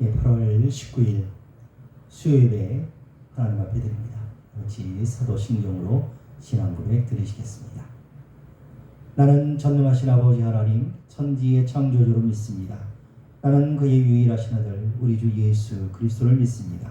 8월 19일 수요일에 하나님 앞에 드립니다. 같이 사도신경으로 신앙고백 드리시겠습니다. 나는 전능하신 아버지 하나님 천지의 창조주로 믿습니다. 나는 그의 유일하신 아들 우리 주 예수 그리스도를 믿습니다.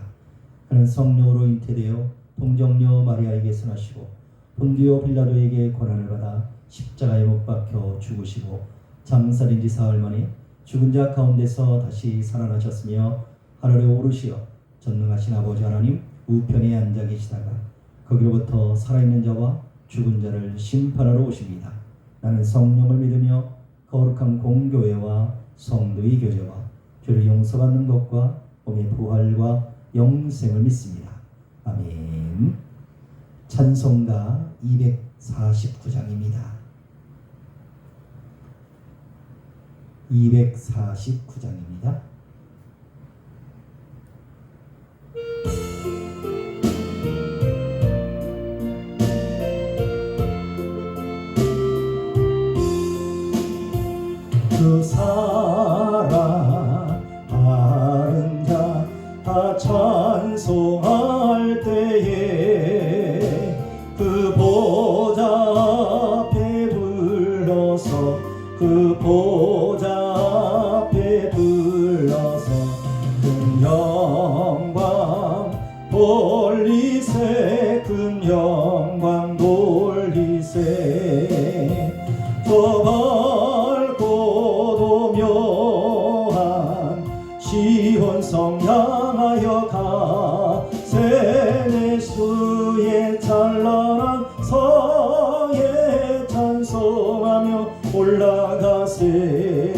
그는 성령으로 잉태되어 동정녀 마리아에게서 나시고 본디오 빌라도에게 고난을 받아 십자가에 못 박혀 죽으시고 장사된 지 사흘 만에 죽은 자 가운데서 다시 살아나셨으며 하늘에 오르시어 전능하신 아버지 하나님 우편에 앉아 계시다가 거기로부터 살아있는 자와 죽은 자를 심판하러 오십니다. 나는 성령을 믿으며 거룩한 공교회와 성도의 교제와 죄를 용서받는 것과 몸의 부활과 영생을 믿습니다. 아멘. 찬송가 249장입니다. 249장입니다. 그 사랑하는 자 다 찬송할 때에 그 보좌 앞에 불러서 그 보좌 앞에 불러서 큰 영광 돌리세 큰 영광 돌리세 저 밝고도 묘한 시온성 향하여 가세 내 주의 찬란한 성에 찬송하며 올라가세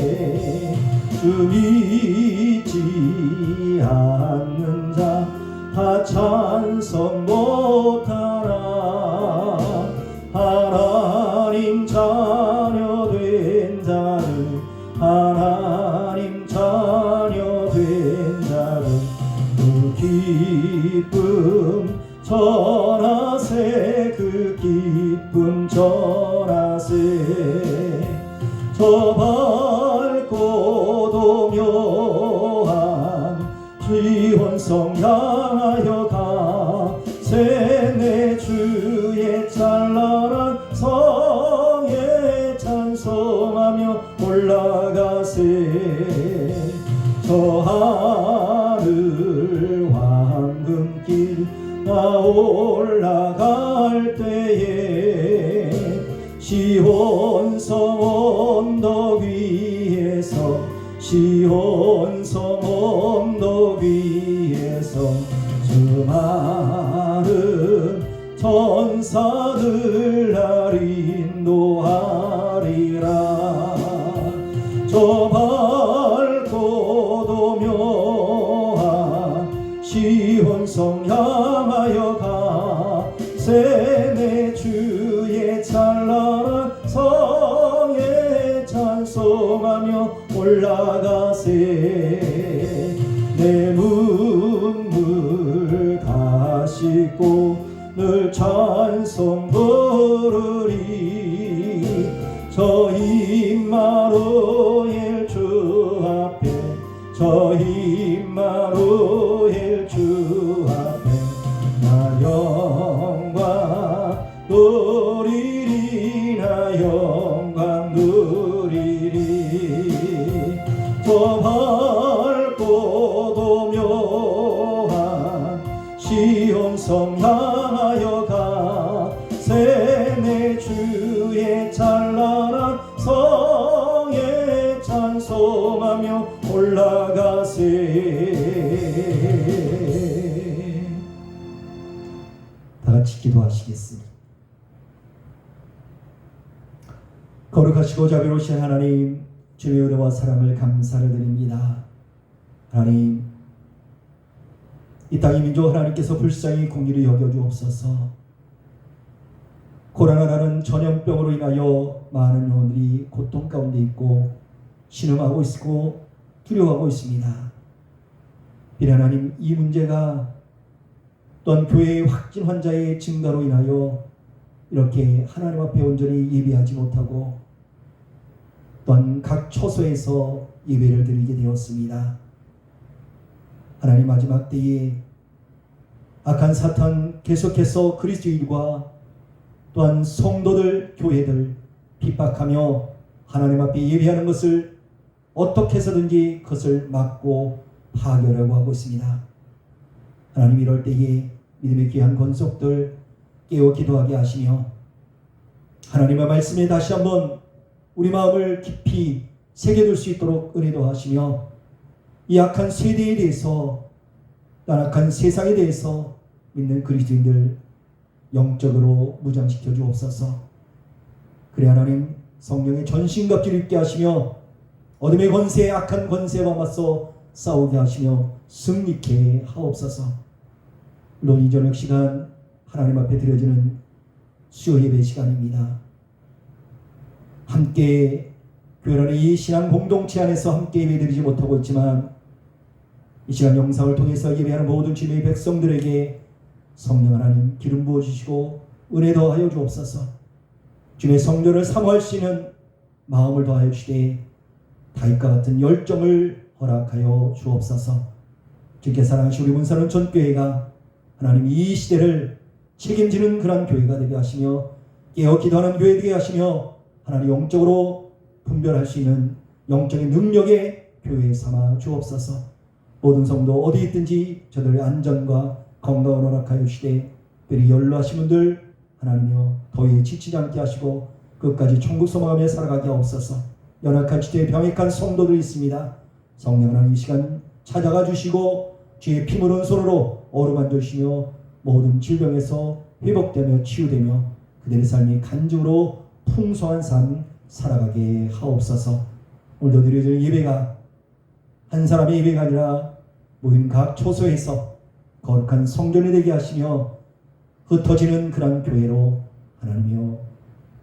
주 믿지 않는 자 다 찬송 못하나 하나님 자녀 된 자를 하나님 자녀 된 자를 그 기쁨 전하세 그 기쁨 전하세 저 밝고도 묘한 시온성 향하여 가세 내 주의 찬란한 성에 찬송하며 올라가세 저 하늘 황금길 나 올라갈 때에 시온성 언덕 위에서 시온성 언덕 위에서 저 많은 천사들 날 인도하리라 저 밝고도 묘한 시온성 향하여 가세 내 주의 찬란한 성에 찬송하며 올라가세 내 눈물 다 씻고 늘 찬송 부르리 저 임마누엘 주 앞에 저 임마누엘 주 앞에 나 영광 누리리 나 영광 누리리 저 밝고도 묘한 시온성 향하여 가세 내 주의 찬란한 성에 찬송하며 올라가세 다같이 기도하시겠습니다. 거룩하시고 자비로우신 하나님 주의 은혜와 사랑을 감사를 드립니다. 하나님 이 땅의 민족 하나님께서 불쌍히 공의를 여겨주옵소서. 고난하라는 전염병으로 인하여 많은 영혼들이 고통 가운데 있고 신음하고 있고 두려워하고 있습니다. 하나님 이 문제가 또한 교회의 확진 환자의 증가로 인하여 이렇게 하나님 앞에 온전히 예배하지 못하고 또한 각 처소에서 예배를 드리게 되었습니다. 하나님 마지막 때에 악한 사탄 계속해서 그리스도인과 또한 성도들, 교회들 핍박하며 하나님 앞에 예배하는 것을 어떻게 해서든지 그것을 막고 파괴하려고 하고 있습니다. 하나님 이럴 때에 믿음의 귀한 권속들 깨어 기도하게 하시며 하나님의 말씀에 다시 한번 우리 마음을 깊이 새겨둘 수 있도록 은혜도 하시며 이 악한 세대에 대해서 악한 세상에 대해서 믿는 그리스도인들 영적으로 무장시켜 주옵소서. 그래 하나님 성령의 전신갑주를 입게 하시며 어둠의 권세, 악한 권세와 맞서 싸우게 하시며 승리케 하옵소서. 물론 이 저녁 시간 하나님 앞에 드려지는 수요 예배 시간입니다. 함께 교회라는 이 신앙 공동체 안에서 함께 예배드리지 못하고 있지만 이 시간 영상을 통해서 예배하는 모든 주님의 백성들에게 성령 하나님 기름 부어주시고 은혜 더하여 주옵소서. 주님의 성령을 사모할 수 있는 마음을 더하여 주시되 다윗과 같은 열정을 허락하여 주옵소서. 주께 사랑하시는 우리 문사는 전교회가 하나님 이 시대를 책임지는 그런 교회가 되게 하시며 깨어 기도하는 교회 되게 하시며 하나님 영적으로 분별할 수 있는 영적인 능력의 교회 삼아 주옵소서. 모든 성도 어디 있든지 저들의 안전과 건강을 허락하여 주시되 특별히 연로하신 분들 하나님이여 더위 지치지 않게 하시고 끝까지 천국 소망하며 살아가게 하옵소서. 연약한 지체에 병약한 성도들이 있습니다. 성령 하나님 이 시간 찾아가 주시고 주의 피 묻은 손으로 어루만져 주시며 모든 질병에서 회복되며 치유되며 그들의 삶이 간증으로 풍성한 삶 살아가게 하옵소서. 오늘도 드려지는 예배가 한 사람의 예배가 아니라 모인 각 초소에서 거룩한 성전이 되게 하시며 흩어지는 그런 교회로 하나님이여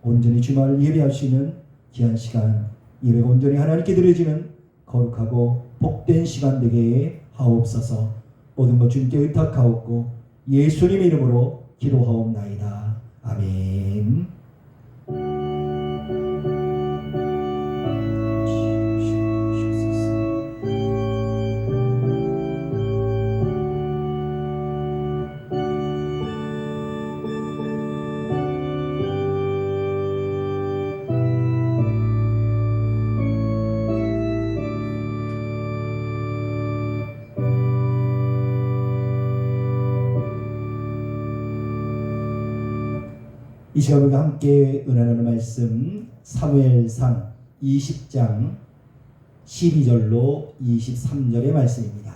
온전히 주말 예배할 수 있는 귀한 시간 예배가 온전히 하나님께 드려지는 거룩하고 복된 시간 되게 하옵소서. 모든 것 주님께 의탁하옵고 예수님의 이름으로 기도하옵나이다. 아멘. 이 시간 우리가 함께 은혜 나누는 말씀 사무엘상 20장 12절로 23절의 말씀입니다.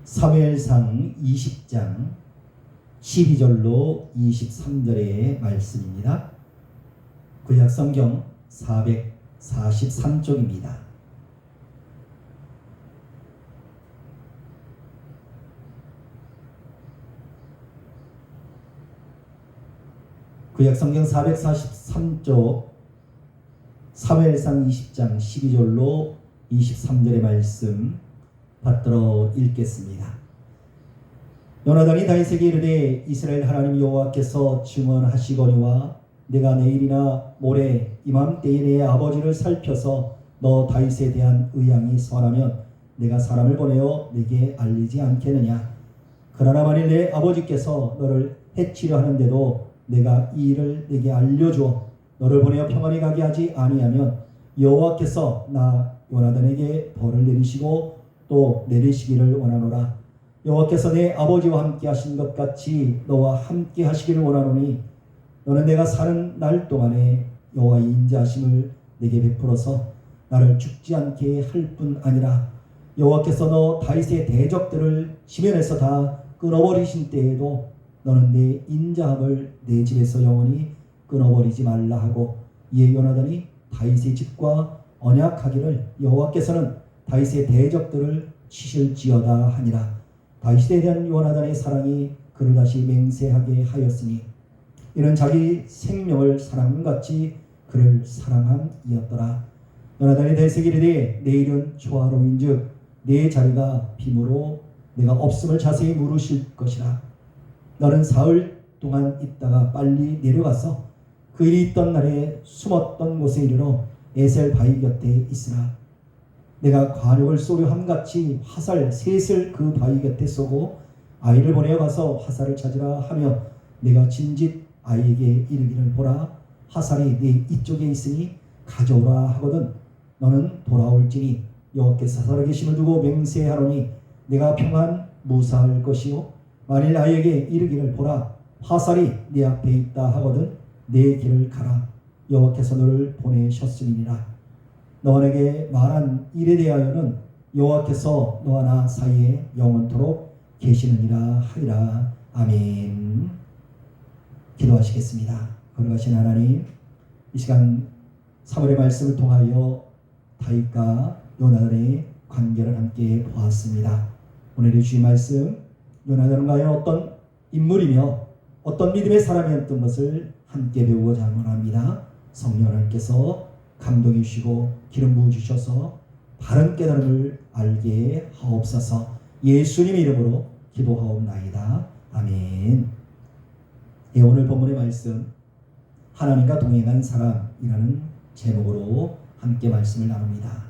사무엘상 20장 12절로 23절의 말씀입니다. 구약 성경 443쪽입니다. 구약 성경 443쪽 사무엘상 20장 12절로 23절의 말씀 받들어 읽겠습니다. 요나단이 다윗에게 이르되 이스라엘 하나님 여호와께서 증언하시거니와 내가 내일이나 모레 이맘때에 내 아버지를 살펴서 너 다윗에 대한 의향이 선하면 내가 사람을 보내어 내게 알리지 않겠느냐. 그러나 만일 내 아버지께서 너를 해치려 하는데도 내가 이 일을 내게 알려주어 너를 보내어 평안히 가게 하지 아니하면 여호와께서 나 요나단에게 벌을 내리시고 또 내리시기를 원하노라. 여호와께서 내 아버지와 함께 하신 것 같이 너와 함께 하시기를 원하노니 너는 내가 사는 날 동안에 여호와의 인자하심을 내게 베풀어서 나를 죽지 않게 할 뿐 아니라 여호와께서 너 다윗의 대적들을 지면에서 다 끊어버리신 때에도 너는 내 인자함을 내 집에서 영원히 끊어버리지 말라 하고 이에 요나단이 다윗의 집과 언약하기를 여호와께서는 다윗의 대적들을 치실지어다 하니라. 다윗에 대한 요나단의 사랑이 그를 다시 맹세하게 하였으니 이는 자기 생명을 사랑함 같이 그를 사랑함이었더라. 요나단이 다윗에게 이르되 내일은 초하루인즉 내 자리가 빔으로 내가 없음을 자세히 물으실 것이라. 너는 사흘 동안 있다가 빨리 내려가서 그 일이 있던 날에 숨었던 곳에 이르러 에셀 바위 곁에 있으나 내가 관역을 쏘려 함같이 화살 셋을 그 바위 곁에 쏘고 아이를 보내어 가서 화살을 찾으라 하며 내가 진짓 아이에게 이르기를 보라 화살이 네 이쪽에 있으니 가져오라 하거든 너는 돌아올지니 여호와께서 살아계심을 두고 맹세하노니 내가 평안 무사할 것이요 만일 아이에게 이르기를 보라 화살이 네 앞에 있다 하거든 내 길을 가라 여호와께서 너를 보내셨으니라 너와 내게 말한 일에 대하여는 여호와께서 너와 나 사이에 영원토록 계시느니라 하리라. 아멘. 기도하시겠습니다. 거룩하신 하나님, 이 시간 사물의 말씀을 통하여 다윗과 요나단의 관계를 함께 보았습니다. 오늘의 주의 말씀, 요나단은 과연 어떤 인물이며 어떤 믿음의 사람이었던 것을 함께 배우고자 합니다. 성령 하나님께서 감동해 주시고 기름 부어 주셔서 바른 깨달음을 알게 하옵소서. 예수님 이름으로 기도하옵나이다. 아멘. 예, 오늘 본문의 말씀 하나님과 동행한 사람이라는 제목으로 함께 말씀을 나눕니다.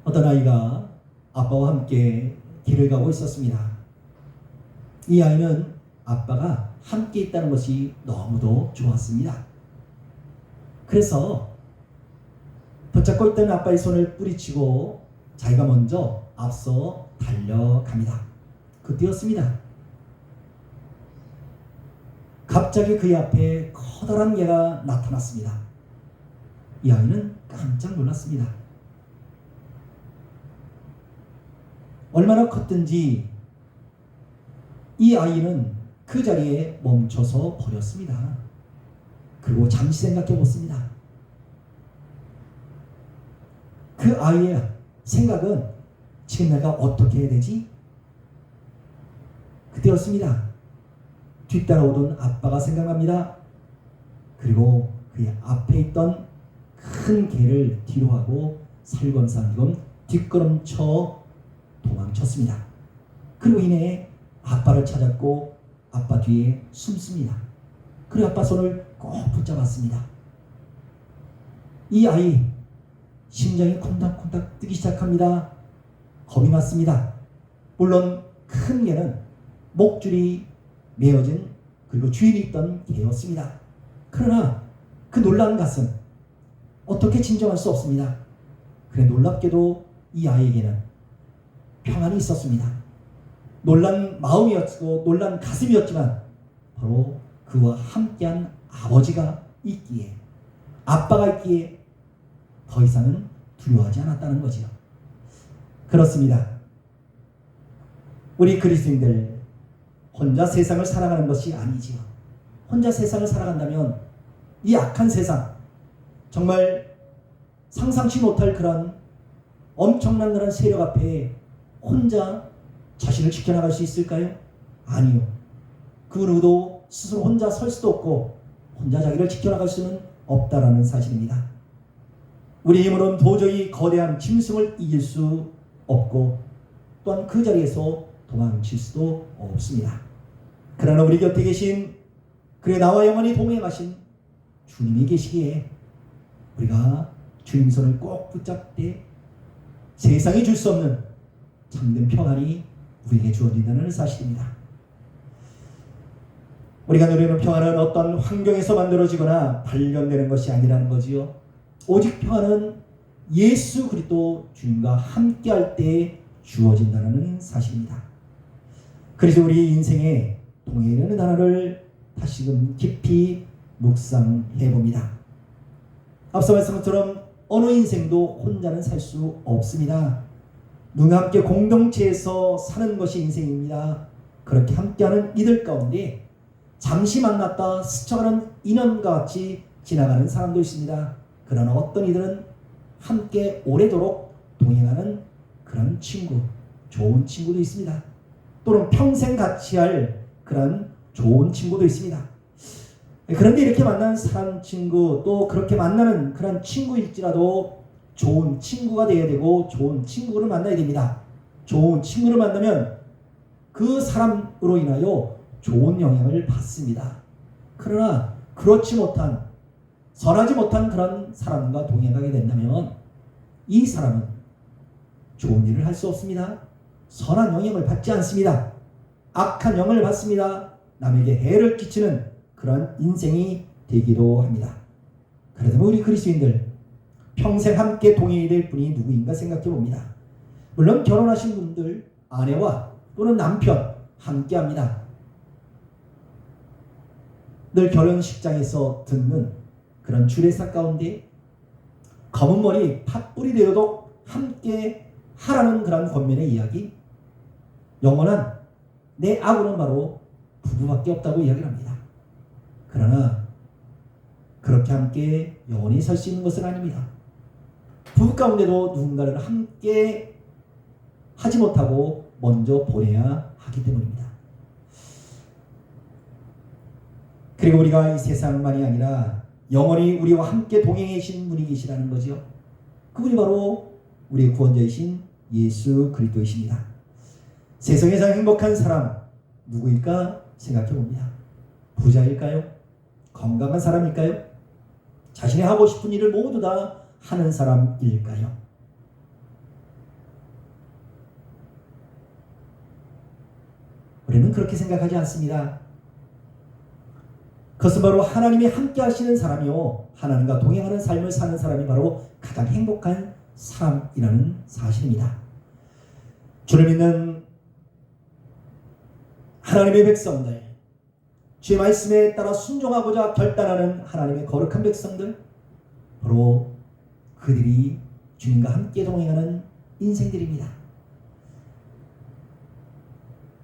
어떤 아이가 아빠와 함께 길을 가고 있었습니다. 이 아이는 아빠가 함께 있다는 것이 너무도 좋았습니다. 그래서 붙잡고 있던 아빠의 손을 뿌리치고 자기가 먼저 앞서 달려갑니다. 그때였습니다. 갑자기 그의 앞에 커다란 개가 나타났습니다. 이 아이는 깜짝 놀랐습니다. 얼마나 컸든지 이 아이는 그 자리에 멈춰서 버렸습니다. 그리고 잠시 생각해 보습니다. 그 아이의 생각은 지금 내가 어떻게 해야 되지? 그때였습니다. 뒤따라오던 아빠가 생각납니다. 그리고 그의 앞에 있던 큰 개를 뒤로 하고 살검살검 뒷걸음쳐 도망쳤습니다. 그로 인해 아빠를 찾았고 아빠 뒤에 숨습니다. 그리고 아빠 손을 꼭 붙잡았습니다. 이 아이 심장이 콩닥콩닥 뛰기 시작합니다. 겁이 났습니다. 물론 큰 개는 목줄이 메어진 그리고 주인이 있던 개였습니다. 그러나 그 놀라운 가슴 어떻게 진정할 수 없습니다. 그래 놀랍게도 이 아이에게는 평안이 있었습니다. 놀란 마음이었고 놀란 가슴이었지만 바로 그와 함께한 아버지가 있기에 아빠가 있기에 더 이상은 두려워하지 않았다는 거지요. 그렇습니다. 우리 그리스도인들 혼자 세상을 살아가는 것이 아니지요. 혼자 세상을 살아간다면 이 악한 세상 정말 상상치 못할 그런 엄청난 그런 세력 앞에 혼자 자신을 지켜나갈 수 있을까요? 아니요. 그 누구도 스스로 혼자 설 수도 없고 혼자 자기를 지켜나갈 수는 없다라는 사실입니다. 우리 힘으로는 도저히 거대한 짐승을 이길 수 없고 또한 그 자리에서 도망칠 수도 없습니다. 그러나 우리 곁에 계신 그래 나와 영원히 동행하신 주님이 계시기에 우리가 주님 손을 꼭 붙잡되 세상이 줄 수 없는 참된 평안이 우리에게 주어진다는 사실입니다. 우리가 누리는 평안은 어떤 환경에서 만들어지거나 발견되는 것이 아니라는 거지요. 오직 평안은 예수 그리스도 주님과 함께할 때 주어진다는 사실입니다. 그래서 우리 인생의 동행이라는 단어를 다시금 깊이 묵상해 봅니다. 앞서 말씀한 것처럼 어느 인생도 혼자는 살 수 없습니다. 누가 함께 공동체에서 사는 것이 인생입니다. 그렇게 함께하는 이들 가운데 잠시 만났다 스쳐가는 인연과 같이 지나가는 사람도 있습니다. 그러나 어떤 이들은 함께 오래도록 동행하는 그런 친구, 좋은 친구도 있습니다. 또는 평생 같이 할 그런 좋은 친구도 있습니다. 그런데 이렇게 만나는 사람 친구 또 그렇게 만나는 그런 친구일지라도 좋은 친구가 되어야 되고 좋은 친구를 만나야 됩니다. 좋은 친구를 만나면 그 사람으로 인하여 좋은 영향을 받습니다. 그러나 그렇지 못한, 선하지 못한 그런 사람과 동행하게 된다면 이 사람은 좋은 일을 할 수 없습니다. 선한 영향을 받지 않습니다. 악한 영향을 받습니다. 남에게 해를 끼치는 그런 인생이 되기도 합니다. 그래서 우리 그리스도인들 평생 함께 동행이 될 분이 누구인가 생각해 봅니다. 물론 결혼하신 분들 아내와 또는 남편 함께 합니다. 늘 결혼식장에서 듣는 그런 주례사 가운데 검은 머리 팥불이 되어도 함께 하라는 그런 권면의 이야기, 영원한 내 아구는 바로 부부밖에 없다고 이야기를 합니다. 그러나 그렇게 함께 영원히 설 수 있는 것은 아닙니다. 부부 가운데도 누군가를 함께 하지 못하고 먼저 보내야 하기 때문입니다. 그리고 우리가 이 세상만이 아니라 영원히 우리와 함께 동행해 계신 분이 계시라는 거죠. 그분이 바로 우리의 구원자이신 예수 그리스도이십니다. 세상에서 행복한 사람 누구일까 생각해 봅니다. 부자일까요? 건강한 사람일까요? 자신이 하고 싶은 일을 모두 다 하는 사람일까요? 우리는 그렇게 생각하지 않습니다. 그것은 바로 하나님이 함께 하시는 사람이요, 하나님과 동행하는 삶을 사는 사람이 바로 가장 행복한 사람이라는 사실입니다. 주를 믿는 하나님의 백성들, 주의 말씀에 따라 순종하고자 결단하는 하나님의 거룩한 백성들, 바로 그들이 주님과 함께 동행하는 인생들입니다.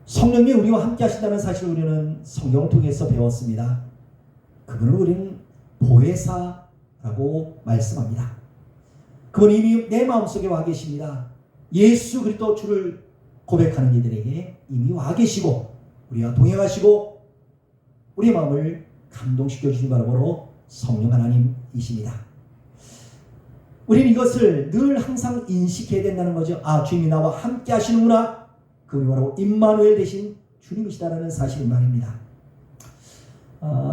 성령님이 우리와 함께 하신다는 사실을 우리는 성경을 통해서 배웠습니다. 그분을 우리는 보혜사라고 말씀합니다. 그분이 이미 내 마음속에 와 계십니다. 예수 그리스도 주를 고백하는 이들에게 이미 와 계시고 우리와 동행하시고 우리의 마음을 감동시켜 주신 바로 성령 하나님이십니다. 우리는 이것을 늘 항상 인식해야 된다는 거죠. 아, 주님이 나와 함께 하시는구나. 그분이 바로 임마누엘 되신 주님이시다라는 사실을 말입니다.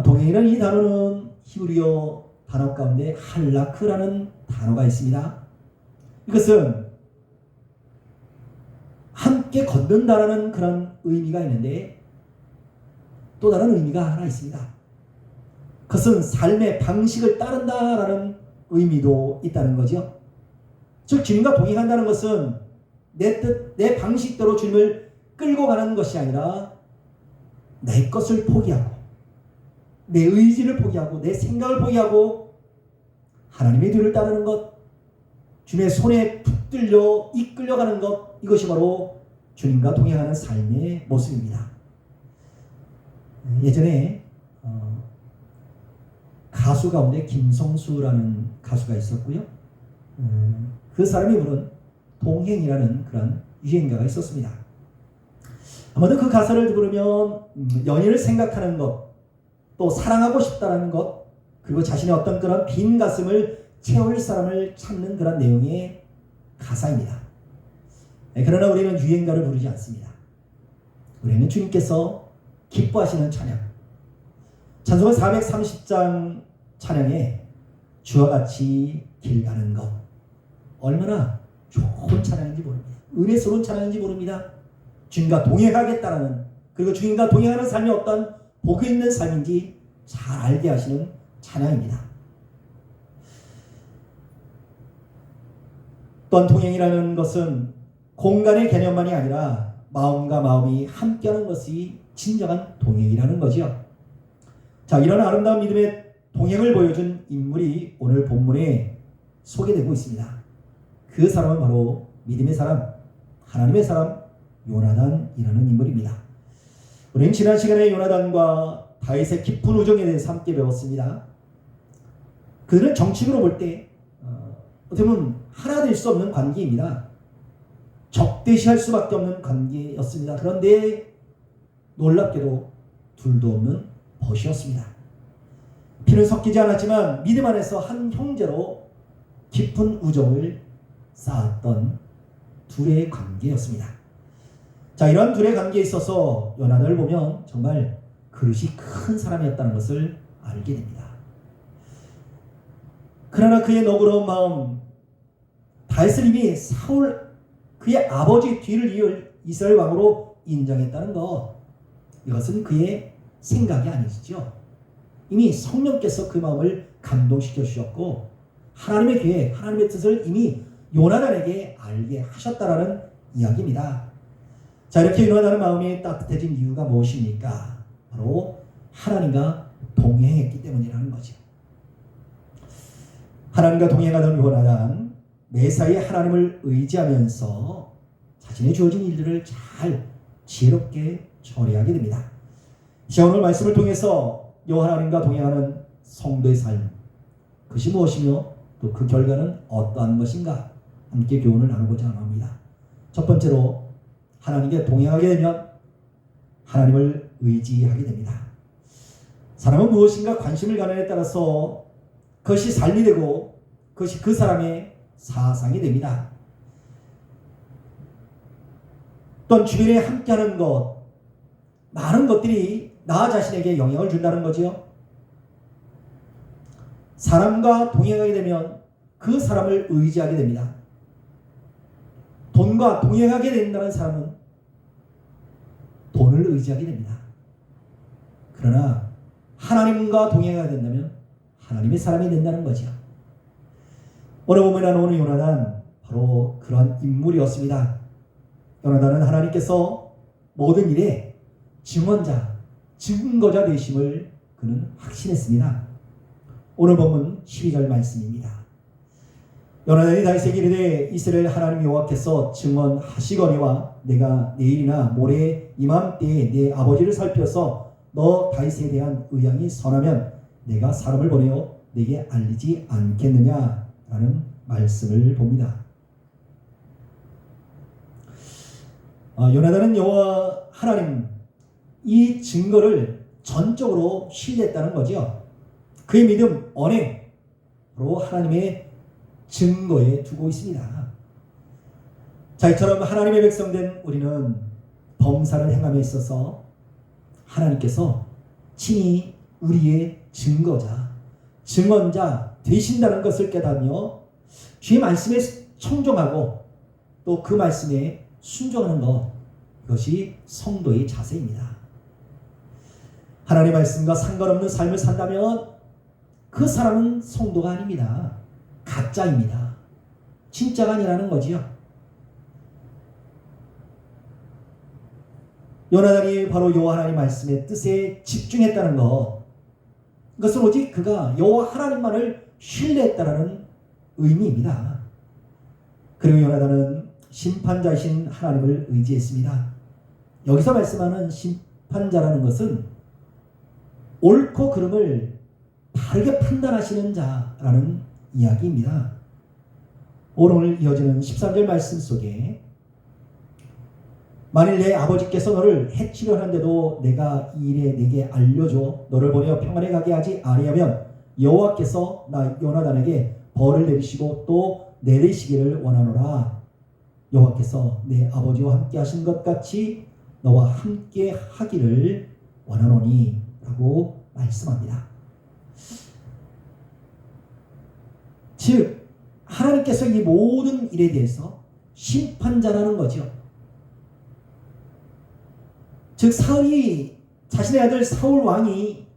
동행이라는 이 단어는 히브리어 단어 가운데 할라크라는 단어가 있습니다. 이것은 함께 걷는다라는 그런 의미가 있는데 또 다른 의미가 하나 있습니다. 그것은 삶의 방식을 따른다라는 의미도 있다는 거죠. 즉 주님과 동행한다는 것은 내 뜻, 내 방식대로 주님을 끌고 가는 것이 아니라 내 것을 포기하고 내 의지를 포기하고 내 생각을 포기하고 하나님의 뒤를 따르는 것, 주님의 손에 붙들려 이끌려가는 것, 이것이 바로 주님과 동행하는 삶의 모습입니다. 예전에 가수 가운데 김성수라는 가수가 있었고요. 그 사람이 부른 동행이라는 그런 유행가가 있었습니다. 아마도 그 가사를 들으면 연인을 생각하는 것, 또 사랑하고 싶다는 것, 그리고 자신의 어떤 그런 빈 가슴을 채울 사람을 찾는 그런 내용의 가사입니다. 그러나 우리는 유행가를 부르지 않습니다. 우리는 주님께서 기뻐하시는 찬양, 찬송가 430장 찬양에 주와 같이 길 가는 것, 얼마나 좋은 찬양인지 모릅니다. 은혜스러운 찬양인지 모릅니다. 주님과 동행하겠다라는, 그리고 주님과 동행하는 삶이 어떤 복이 있는 삶인지 잘 알게 하시는 찬양입니다. 또한 동행이라는 것은 공간의 개념만이 아니라 마음과 마음이 함께하는 것이 진정한 동행이라는 거죠. 자, 이런 아름다운 믿음의 동행을 보여준 인물이 오늘 본문에 소개되고 있습니다. 그 사람은 바로 믿음의 사람, 하나님의 사람 요나단이라는 인물입니다. 우리는 지난 시간에 요나단과 다윗의 깊은 우정에 대해서 함께 배웠습니다. 그들은 정치적으로 볼 때 어떻게 보면 하나 될 수 없는 관계입니다. 적대시할 수밖에 없는 관계였습니다. 그런데 놀랍게도 둘도 없는 벗이었습니다. 피는 섞이지 않았지만 믿음 안에서 한 형제로 깊은 우정을 쌓았던 둘의 관계였습니다. 자, 이런 둘의 관계에 있어서 요나단을 보면 정말 그릇이 큰 사람이었다는 것을 알게 됩니다. 그러나 그의 너그러운 마음, 다윗을 이미 사울 그의 아버지 뒤를 이을 이스라엘 왕으로 인정했다는 것, 이것은 그의 생각이 아니시죠. 이미 성령께서 그 마음을 감동시켜 주셨고 하나님의 계획, 하나님의 뜻을 이미 요나단에게 알게 하셨다라는 이야기입니다. 자, 이렇게 요나단의 마음이 따뜻해진 이유가 무엇입니까? 바로 하나님과 동행했기 때문이라는 거죠. 하나님과 동행하던 요나단, 매사에 하나님을 의지하면서 자신의 주어진 일들을 잘 지혜롭게 처리하게 됩니다. 자, 오늘 말씀을 통해서 하나님과 동행하는 성도의 삶, 그것이 무엇이며 또 그 결과는 어떠한 것인가 함께 교훈을 나누고자 합니다. 첫 번째로 하나님께 동행하게 되면 하나님을 의지하게 됩니다. 사람은 무엇인가 관심을 가느냐에 따라서 그것이 삶이 되고 그것이 그 사람의 사상이 됩니다. 또한 주변에 함께하는 것, 많은 것들이 나 자신에게 영향을 준다는 거지요. 사람과 동행하게 되면 그 사람을 의지하게 됩니다. 돈과 동행하게 된다는 사람은 돈을 의지하게 됩니다. 그러나 하나님과 동행하게 된다면 하나님의 사람이 된다는 거죠. 오늘 보면 오늘 요나단 바로 그런 인물이었습니다. 요나단은 하나님께서 모든 일에 증언자, 증거자 되심을 그는 확신했습니다. 오늘 본문 12절 말씀입니다. 요나단이 다윗에게 이르되 이스라엘 하나님 여호와께서 증언하시거니와 내가 내일이나 모레 이맘때에 내 아버지를 살펴서 너 다윗에 대한 의향이 선하면 내가 사람을 보내어 내게 알리지 않겠느냐라는 말씀을 봅니다. 요나단은 여호와 하나님 이 증거를 전적으로 신뢰했다는 거죠. 그의 믿음, 언행으로 하나님의 증거에 두고 있습니다. 자, 이처럼 하나님의 백성된 우리는 범사를 행함에 있어서 하나님께서 친히 우리의 증거자, 증언자 되신다는 것을 깨닫며 주의 말씀에 청종하고 또 그 말씀에 순종하는 것, 이것이 성도의 자세입니다. 하나님의 말씀과 상관없는 삶을 산다면 그 사람은 성도가 아닙니다. 가짜입니다. 진짜가 아니라는 거지요. 요나단이 바로 여호와 하나님 말씀의 뜻에 집중했다는 것, 그것은 오직 그가 여호와 하나님만을 신뢰했다는 의미입니다. 그리고 요나단은 심판자이신 하나님을 의지했습니다. 여기서 말씀하는 심판자라는 것은 옳고 그름을 바르게 판단하시는 자라는 이야기입니다. 오늘 이어지는 13절 말씀 속에 만일 내 아버지께서 너를 해치려 하는데도 내가 이 일에 내게 알려줘 너를 보내어 평안에 가게 하지 아니하면 여호와께서 나 요나단에게 벌을 내리시고 또 내리시기를 원하노라. 여호와께서 내 아버지와 함께 하신 것 같이 너와 함께 하기를 원하노니 라고 말씀합니다. 즉 하나님께서 이 모든 일에 대해서 심판자라는 거죠. 즉 사울이 자신의 아들 사울 왕이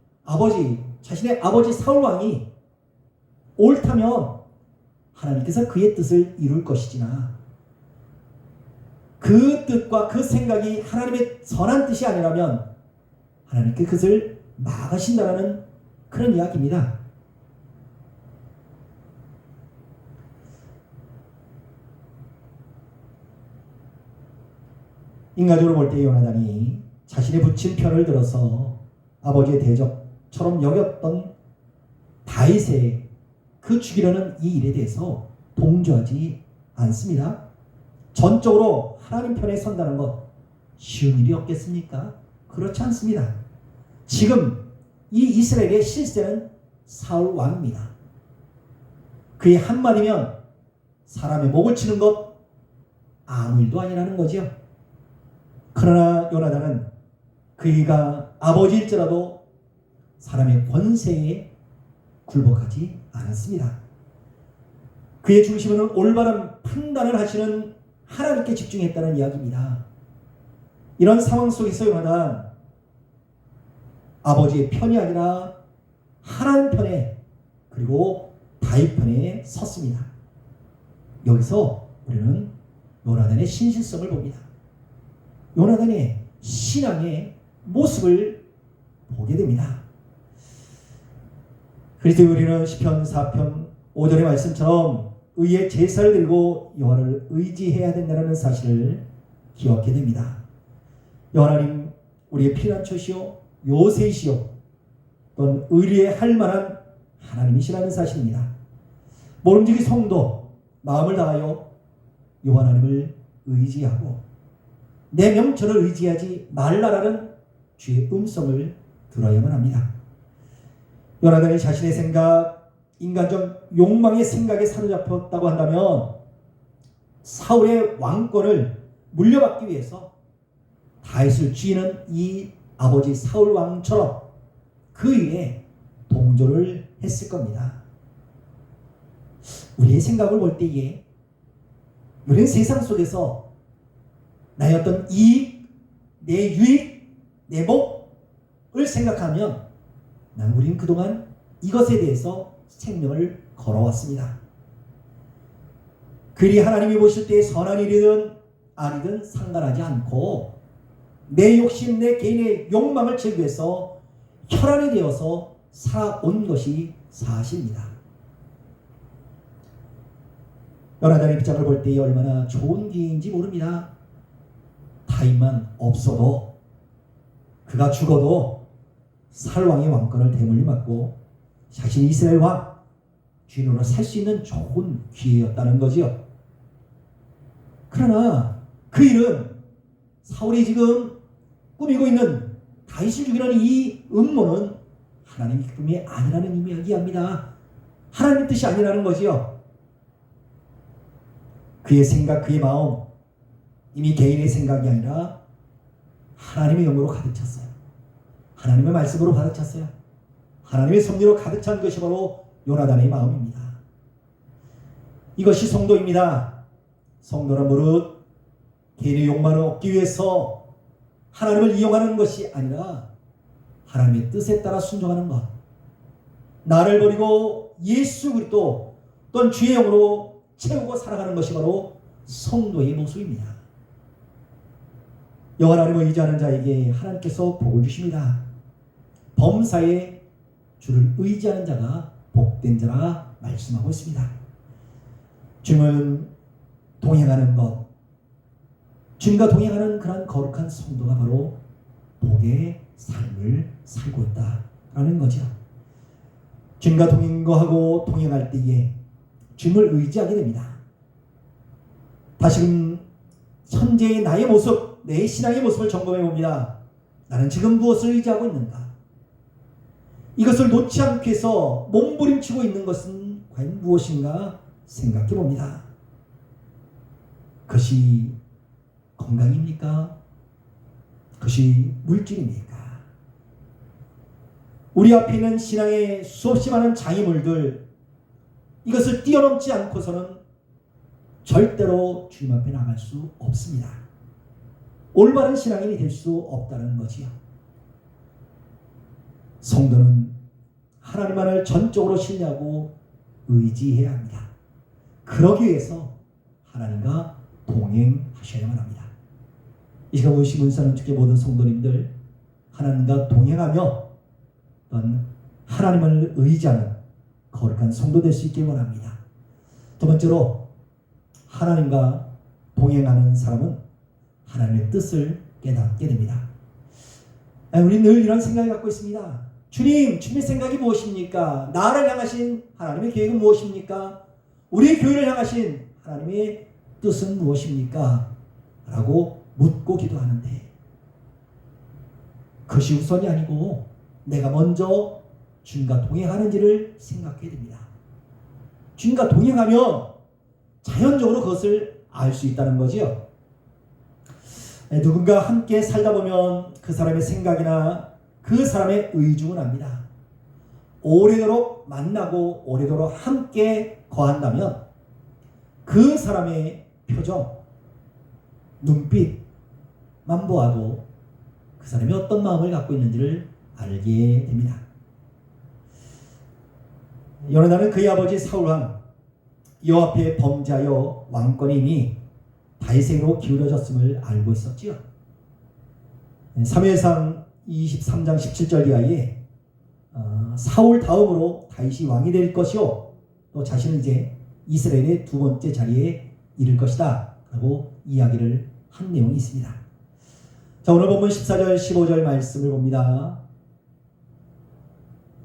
자신의 아버지 사울 왕이 옳다면 하나님께서 그의 뜻을 이룰 것이지나 그 뜻과 그 생각이 하나님의 선한 뜻이 아니라면 하나님께 그것을 막으신다라는 그런 이야기입니다. 인간적으로 볼 때 요나단이 자신의 부친 편을 들어서 아버지의 대적처럼 여겼던 다윗의 그 죽이려는 이 일에 대해서 동조하지 않습니다. 전적으로 하나님 편에 선다는 것 쉬운 일이 없겠습니까? 그렇지 않습니다. 지금 이 이스라엘의 실세는 사울 왕입니다. 그의 한마디면 사람의 목을 치는 것 아무 일도 아니라는 거죠. 그러나 요나단은 그이가 아버지일지라도 사람의 권세에 굴복하지 않았습니다. 그의 중심은 올바른 판단을 하시는 하나님께 집중했다는 이야기입니다. 이런 상황 속에서 요나단 아버지의 편이 아니라 하나님 편에 그리고 다윗 편에 섰습니다. 여기서 우리는 요나단의 신실성을 봅니다. 요나단의 신앙의 모습을 보게 됩니다. 그래서 우리는 시편 4편 5절의 말씀처럼 의의 제사를 들고 여호와를 의지해야 된다는 사실을 기억하게 됩니다. 여호와님 우리의 피난처시요 요새이시요 또는 의리할 만한 하나님이시라는 사실입니다. 모름지기 성도 마음을 다하여 여호와 하나님을 의지하고 내 명철을 의지하지 말라라는 주의 음성을 들어야만 합니다. 요나단이 자신의 생각, 인간적 욕망의 생각에 사로잡혔다고 한다면 사울의 왕권을 물려받기 위해서 다윗을 쥐는 이 아버지 사울 왕처럼 그 위에 동조를 했을 겁니다. 우리의 생각을 볼 때에 우리는 세상 속에서 나의 어떤 이익, 내 유익, 내 복을 생각하면 우리는 그동안 이것에 대해서 생명을 걸어왔습니다. 그리 하나님이 보실 때 선한 일이든 아니든 상관하지 않고 내 욕심, 내 개인의 욕망을 채우기 위해서 혈안이 되어서 살아온 것이 사실입니다. 요나단의 입장을 볼 때 얼마나 좋은 기회인지 모릅니다. 다윗만 없어도 그가 죽어도 사울 왕의 왕권을 대물림 받고 자신이 이스라엘 왕 주인으로 살 수 있는 좋은 기회였다는 거지요. 그러나 그 일은 사울이 지금 꾸미고 있는 다윗을 죽이라는 이 음모는 하나님의 기쁨이 아니라는 이야기합니다. 하나님의 뜻이 아니라는 거지요. 그의 생각, 그의 마음 이미 개인의 생각이 아니라 하나님의 영으로 가득 찼어요. 하나님의 말씀으로 가득 찼어요. 하나님의 섭리로 가득 찬 것이 바로 요나단의 마음입니다. 이것이 성도입니다. 성도는 무릇 개인의 욕망을 얻기 위해서 하나님을 이용하는 것이 아니라 하나님의 뜻에 따라 순종하는 것. 나를 버리고 예수 그리스도 또는 주의 영으로 채우고 살아가는 것이 바로 성도의 모습입니다. 여호와 하나님을 의지하는 자에게 하나님께서 복을 주십니다. 범사에 주를 의지하는 자가 복된 자라 말씀하고 있습니다. 주님을 동행하는 것, 주님과 동행하는 그런 거룩한 성도가 바로 복의 삶을 살고 있다라는 거죠. 주님과 동행하고 동행할 때에 주님을 의지하게 됩니다. 다시금 현재의 나의 모습, 내 신앙의 모습을 점검해 봅니다. 나는 지금 무엇을 의지하고 있는가? 이것을 놓지 않기 위해서 몸부림치고 있는 것은 과연 무엇인가 생각해 봅니다. 그것이 건강입니까? 그것이 물질입니까? 우리 앞에 있는 신앙의 수없이 많은 장애물들, 이것을 뛰어넘지 않고서는 절대로 주님 앞에 나갈 수 없습니다. 올바른 신앙인이 될 수 없다는 거지요. 성도는 하나님만을 전적으로 신뢰하고 의지해야 합니다. 그러기 위해서 하나님과 동행하셔야만 합니다. 이 시간 오신 문사는 주께 모든 성도님들 하나님과 동행하며 또한 하나님을 의지하는 거룩한 성도 될 수 있길 원합니다. 두 번째로 하나님과 동행하는 사람은 하나님의 뜻을 깨닫게 됩니다. 우리는 늘 이런 생각을 갖고 있습니다. 주님의 생각이 무엇입니까? 나를 향하신 하나님의 계획은 무엇입니까? 우리 교회를 향하신 하나님의 뜻은 무엇입니까? 라고 묻고 기도하는데 그것이 우선이 아니고 내가 먼저 주님과 동행하는지를 생각해야 됩니다. 주님과 동행하면 자연적으로 그것을 알 수 있다는 거지요. 누군가 함께 살다 보면 그 사람의 생각이나 그 사람의 의중을 압니다. 오래도록 만나고 오래도록 함께 거한다면 그 사람의 표정, 눈빛만 보아도 그 사람이 어떤 마음을 갖고 있는지를 알게 됩니다. 요나단은 그의 아버지 사울왕 여호와 앞에 범죄하여 왕권이 이미 다윗에게로 기울어졌음을 알고 있었지요. 사무엘상 23장 17절 이하에 사울 다음으로 다윗이 왕이 될 것이요 또 자신은 이제 이스라엘의 두 번째 자리에 이를 것이다 라고 이야기를 한 내용이 있습니다. 자, 오늘 본문 14절 15절 말씀을 봅니다.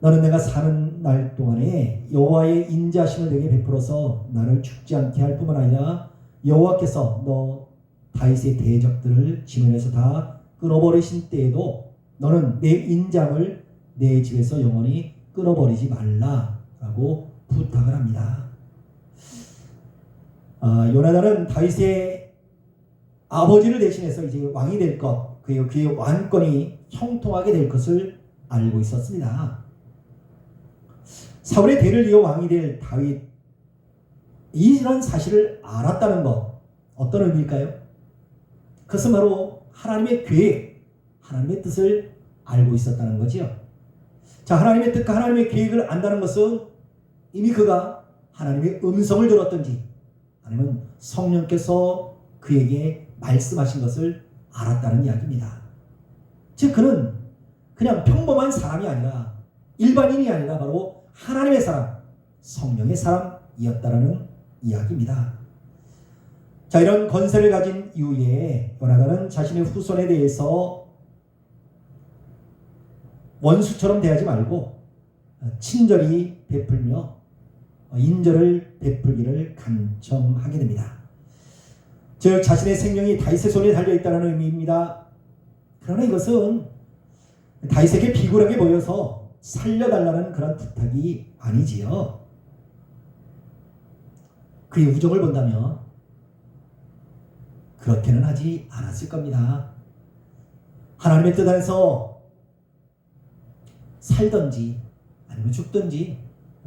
너는 내가 사는 날 동안에 여호와의 인자하심을 내게 베풀어서 나를 죽지 않게 할 뿐만 아니라 여호와께서 너 다윗의 대적들을 지면에서 다 끊어버리신 때에도 너는 내 인장을 내 집에서 영원히 끊어버리지 말라라고 부탁을 합니다. 요나단은 다윗의 아버지를 대신해서 이제 왕이 될 것, 그의 왕권이 형통하게 될 것을 알고 있었습니다. 사울의 대를 이어 왕이 될 다윗, 이런 사실을 알았다는 것, 어떤 의미일까요? 그것은 바로 하나님의 계획, 하나님의 뜻을 알고 있었다는 거지요. 자, 하나님의 뜻과 하나님의 계획을 안다는 것은 이미 그가 하나님의 음성을 들었던지 아니면 성령께서 그에게 말씀하신 것을 알았다는 이야기입니다. 즉 그는 그냥 평범한 사람이 아니라 일반인이 아니라 바로 하나님의 사람, 성령의 사람이었다라는 이야기입니다. 자, 이런 권세를 가진 이후에 요나단은 자신의 후손에 대해서 원수처럼 대하지 말고 친절히 베풀며 인절을 베풀기를 간청하게 됩니다. 즉 자신의 생명이 다윗의 손에 달려있다는 의미입니다. 그러나 이것은 다윗에게 비굴하게 보여서 살려달라는 그런 부탁이 아니지요. 그의 우정을 본다면 그렇게는 하지 않았을 겁니다. 하나님의 뜻 안에서 살든지 아니면 죽든지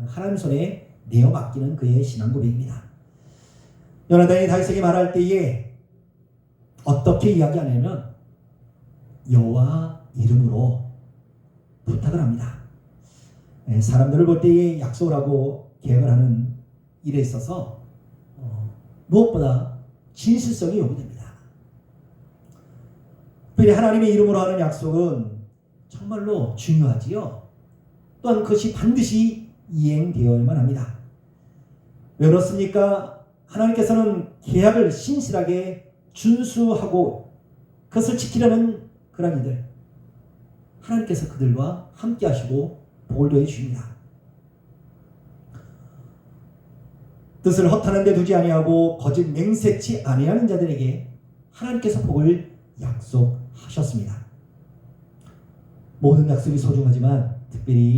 하나님 손에 내어 맡기는 그의 신앙 고백입니다. 요나단이 다윗에게 말할 때에 어떻게 이야기하냐면 여호와 이름으로 부탁을 합니다. 사람들을 볼 때에 약속을 하고 계약을 하는 일에 있어서 무엇보다 진실성이 요구됩니다. 특별히 하나님의 이름으로 하는 약속은 정말로 중요하지요. 또한 그것이 반드시 이행되어야만 합니다. 왜 그렇습니까? 하나님께서는 계약을 신실하게 준수하고 그것을 지키려는 그런 이들, 하나님께서 그들과 함께 하시고 복을 더해 주십니다. 뜻을 허탄한 데 두지 아니하고 거짓 맹세치 아니하는 자들에게 하나님께서 복을 약속하셨습니다. 모든 약속이 소중하지만 특별히